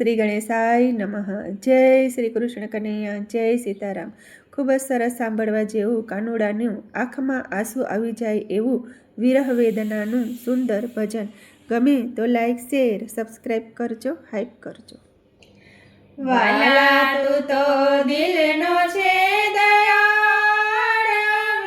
શ્રી ગણેશાય નમઃ। જય શ્રી કૃષ્ણ કનૈયા, જય સીતારામ। ખૂબ જ સરસ સાંભળવા જેવું કાનુડાનું આંખમાં આંસુ આવી જાય એવું વિરહ વેદનાનું સુંદર ભજન। ગમે તો લાઈક, શેર, સબસ્ક્રાઈબ કરજો, હાઈપ કરજો। વાલા તું તો દિલનો છે દયાળ,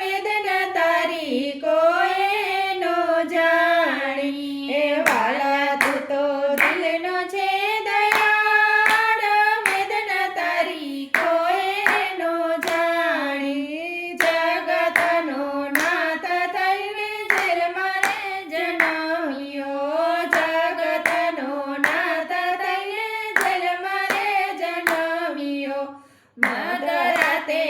વેદના તારી કોઈ નો જાણી। એ વાલા તું તો દિલનો છે દયાળ, વેદના તારી કોઈ નો જાણી। જગતનો નાથ થઈને જન્મ રે જન્મ્યો, જગતનો નાથ થઈને જન્મ રે જન્મ્યો। મધરાતે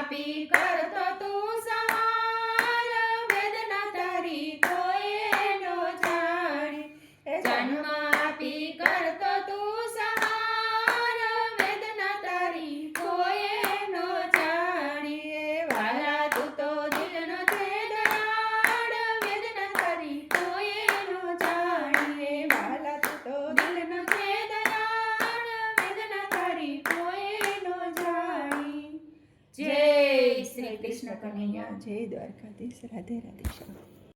આપી કરતો તું સહાર વેદના તારી કોઈએ નો જાણી જન્મ આપી કરતો તું સહાર વેદના તારી કોઈએ નો જાણી વાલા તું તો દિલનો છે દયાળ વેદના તારી કોઈએ નો જાણી વાલા તું તો દિલનો છે દયાળ વેદના તારી કોઈએ નો જાણી જય શ્રી કૃષ્ણ કનૈયા જય દ્વારકાધીશ. રાધે રાધે શ્યામ.